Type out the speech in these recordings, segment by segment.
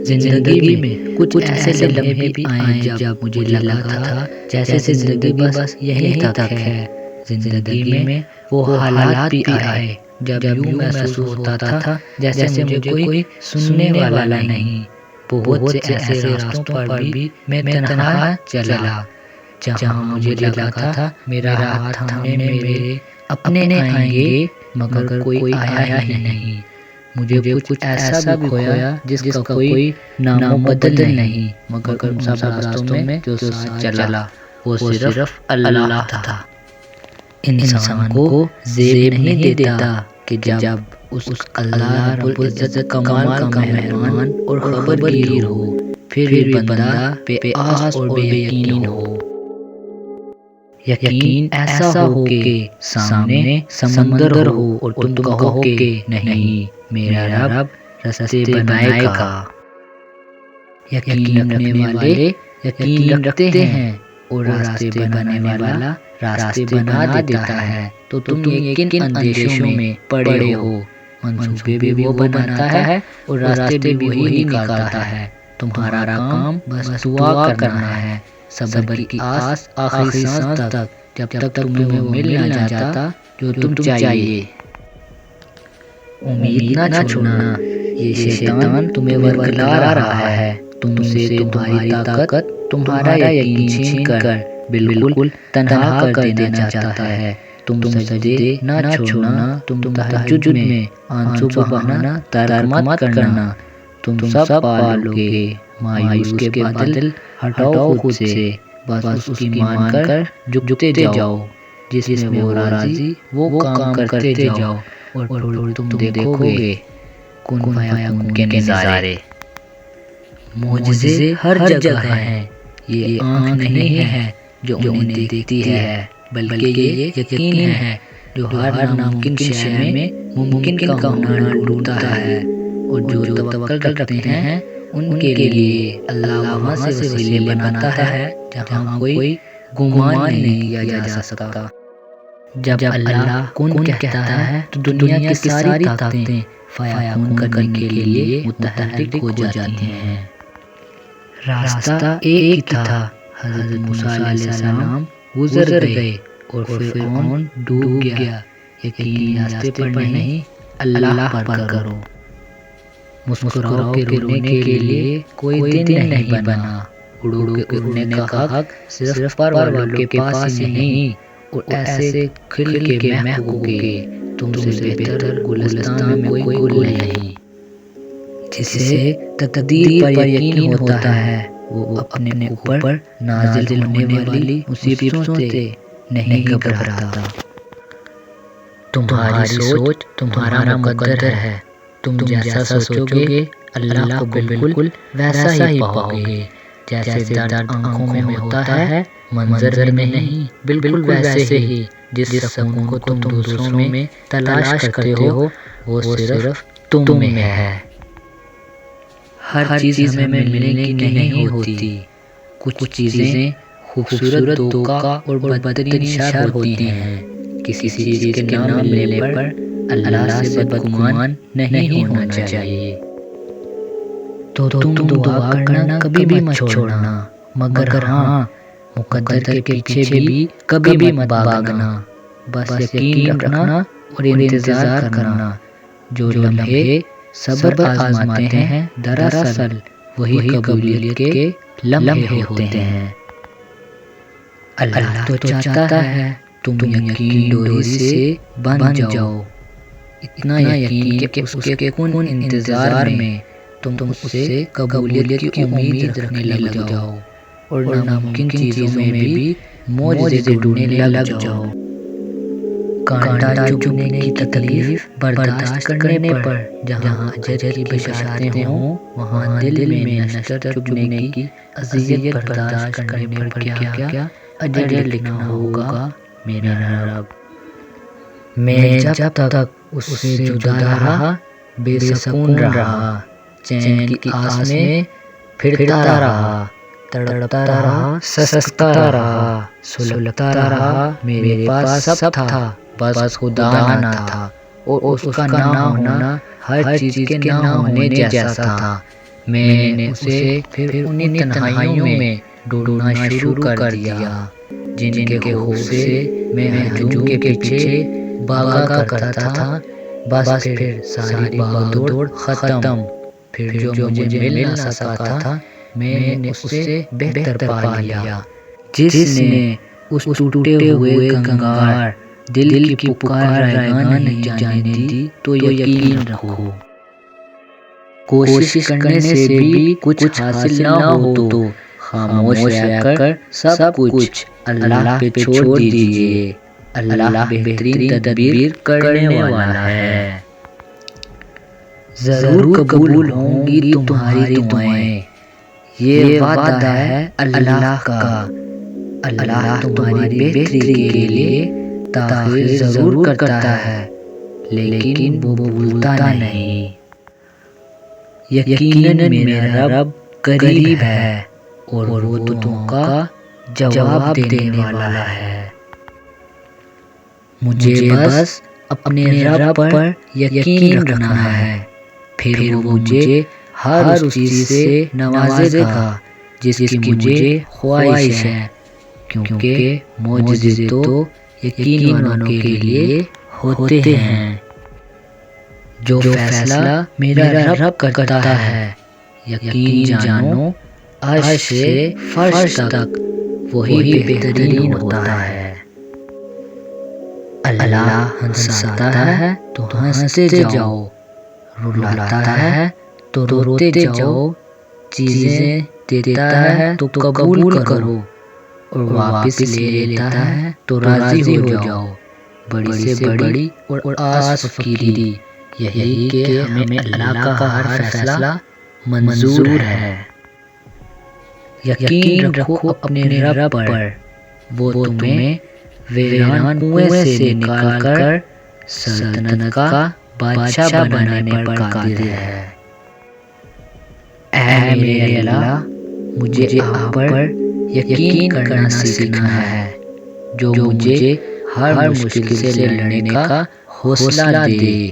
زندگی میں کچھ ایسے لمحے بھی آئے جب مجھے لگا تھا جیسے زندگی بس یہی تک ہے۔ زندگی میں وہ حالات بھی آئے جب یوں محسوس ہوتا تھا جیسے مجھے کوئی سننے والا نہیں۔ بہت سے ایسے راستوں پر بھی میں تنہا چلا جہاں مجھے لگا تھا میرا ہاتھ تھامنے میرے اپنے آئیں گے، مگر کوئی آیا ہی نہیں۔ مجھے کچھ ایسا بھی کھویا جس کا کوئی نام و بدل نہیں، مگر ان سب راستوں میں جو ساتھ چلا وہ صرف اللہ تھا۔ انسان کو زیب نہیں دیتا کہ جب اس اللہ رب العزت کمال کا مہمان اور خبر گیر ہو، پھر بھی بندہ بے آس اور بے یقین ہو۔ یقین ایسا ہو کہ سامنے سمندر ہو اور تم کہو کہ نہیں میرا رب راستے بنائے گا۔ یقین رکھنے والے یقین رکھتے ہیں اور راستے بنانے والا راستے بنا دیتا ہے۔ تو تم یقین اندیشوں میں پڑے ہو، منصوبے بھی وہ بناتا ہے اور راستے بھی وہی نکالتا ہے۔ تمہارا کام بس دعا کرنا ہے، صبر کی آس آخری سانس تک، جب تک تمہیں وہ مل نہ جاتا جو تم چاہیے۔ امید نہ چھوڑنا، یہ شیطان تمہیں ورگلا رہا ہے، تم سے تمہاری طاقت تمہارا یقین چھین کر بالکل تنہا کر دینا چاہتا ہے۔ تم سجدے نہ چھوڑنا، تم تہجد میں آنسو بہانا ترک مت کرنا، تم سب پالو گے۔ مایوس کے بادل ہٹاؤ خود سے، بس اس کی مان کر جھکتے جاؤ، جس میں وہ راضی وہ کام کرتے جاؤ، اور پھر تم دیکھو گے کن فیکون کے نظارے۔ معجزے ہر جگہ ہیں، یہ آنکھ نہیں ہے جو انہیں دیکھتی ہے، بلکہ یہ یقین ہے جو ہر ناممکن شے میں ممکن کا ہونا ڈھونڈتا ہے۔ اور جو توکل رکھتے ہیں ان کے لیے اللہ وہاں سے وسیلے بناتا ہے جہاں کوئی گمان نہیں کیا جا سکتا۔ جب اللہ کن کہتا ہے تو دنیا کی ساری طاقتیں فیکون کرنے کے لیے متحرک ہو جاتی ہیں۔ راستہ ایک ہی تھا، حضرت موسیٰ علیہ السلام گزر گئے اور فرعون ڈوب گیا۔ یقین راستے پر نہیں اللہ پر کرو۔ مسکراؤ کہ رونے کے لیے کوئی دن نہیں بنا، اڑو کہ اڑنے کا حق صرف پر والوں کے پاس ہی نہیں، اور ایسے کھل کے مہکو گے تم سے بہتر گلستان میں کوئی گل نہیں۔ جسے تقدیر پر یقین ہوتا ہے وہ اپنے اوپر نازل ہونے والی مصیبتوں سے نہیں گھبراتا۔ تمہاری سوچ تمہارا مقدر ہے، تم جیسا سوچو گے اللہ کو بالکل ویسا ہی پاؤ گے۔ جیسے درد آنکھوں میں ہوتا ہے منظر میں نہیں، بالکل ویسے ہی جس سکون کو تم دوسروں میں تلاش کرتے ہو وہ صرف تم میں ہے۔ ہر چیز ہمیں ملنے کی نہیں ہوتی، کچھ چیزیں خوبصورت دھوکہ اور بدترین شر ہوتی ہیں۔ کسی چیز کے نہ ملنے پر اللہ سے بدگمان نہیں ہونا چاہیے۔ تو تم دعا کرنا کبھی بھی مت چھوڑنا، مگر ہاں مقدر کے پیچھے بھی کبھی بھی مت بھاگنا۔ بس یقین رکھنا اور انتظار کرنا۔ جو لمحے صبر آزماتے ہیں دراصل وہی قبولیت کے لمحے ہوتے ہیں۔ اللہ تو چاہتا ہے تم یقین ڈوری سے بن جاؤ، اتنا یقین کہ اس کے کن انتظار میں تم اس سے قبولیت کی امید رکھنے لگ جاؤ، اور ناممکن چیزوں میں بھی معجزے ڈھونڈنے لگ جاؤ۔ کانٹا چبھنے کی تکلیف برداشت کرنے پر جہاں اجر کی بشارتیں ہوں، وہاں دل میں نشتر چبھنے کی اذیت برداشت کرنے پر کیا اجر لکھنا ہوگا میرا رب۔ میں جب تک اس سے جدا رہا بے سکون رہا، چین کی آس میں پھرتا رہا، تڑپتا رہا، سسکتا رہا، سلگتا رہا۔ میرے پاس سب تھا بس خدا نہ تھا، اور اس کا نہ ہونا ہر چیز کے نہ ہونے جیسا تھا۔ میں نے اسے پھر انہی تنہائیوں میں ڈھونڈنا شروع کر دیا جن کے خوف سے میں ہجوم کے پیچھے بھاگا کرتا تھا۔ بس پھر ساری بھاگ دوڑ ختم۔ پھر جو مجھے مل نہ سکا تھا میں نے اسے بہتر پا لیا۔ جس نے اس ٹوٹے ہوئے کنگار دل کی پکار رائگاں نہیں جانے دی تو یقین رکھو کوشش کرنے سے بھی کچھ حاصل نہ ہو تو خاموش رہ کر سب کچھ اللہ پہ چھوڑ دیجیے۔ اللہ بہترین تدبیر کرنے والا ہے۔ ضرور قبول ہوں گی تمہاری دعائیں، یہ وعدہ ہے اللہ کا۔ اللہ تمہاری بہتری کے لیے تاخیر ضرور کرتا ہے لیکن وہ بھولتا نہیں۔ یقیناً میرا رب قریب ہے اور وہ دعاؤں کا جواب دینے والا ہے۔ مجھے بس اپنے رب پر یقین رکھنا ہے، پھر وہ مجھے ہر اس چیز سے نوازے گا جس کی مجھے خواہش ہے، کیونکہ معجزے تو یقین والوں کے لیے ہوتے ہیں۔ جو فیصلہ میرا رب کرتا ہے یقین جانو عرش سے فرش تک وہی بہترین ہوتا ہے۔ اللہ ہنساتا ہے تو ہنستے جاؤ، رلاتا ہے تو روتے جاؤ، چیزیں دیتا ہے تو قبول کرو اور واپس لے لیتا ہے تو راضی ہو جاؤ۔ بڑی سے بڑی اور آس فقیری یہی کہ ہمیں اللہ کا ہر فیصلہ منظور ہے۔ یقین رکھو اپنے رب پر، وہ تمہیں ویران کنویں سے نکال کر سلطنت کا بادشاہ بنانے پر قادر ہے۔ اے میرے اللہ، مجھے آپ پر یقین کرنا سیکھنا ہے جو مجھے ہر مشکل سے لڑنے کا حوصلہ دے۔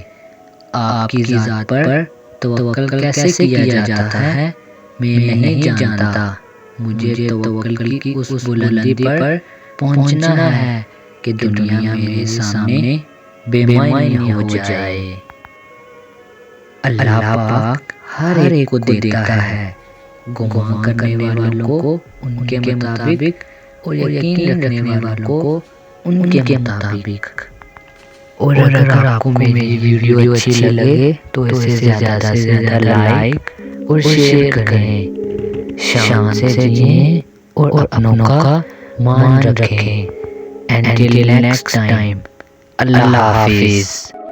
آپ کی ذات پر توکل کیسے کیا جاتا ہے میں نہیں جانتا۔ مجھے توکل کی اس بلندی پر پہنچنا ہے کہ دنیا میرے سامنے بے معنی ہو جائے۔ اللہ پاک ہر ایک کو دیتا ہے، گمان کرنے والوں کو ان کے مطابق اور یقین رکھنے والوں کو ان کے مطابق۔ اور اگر آپ کو میری ویڈیو اچھی لگے تو اسے زیادہ سے زیادہ لائک اور شیئر کریں۔ شان سے جئیں اور اپنوں کا مان رکھیں۔ Until next time، اللہ حافظ۔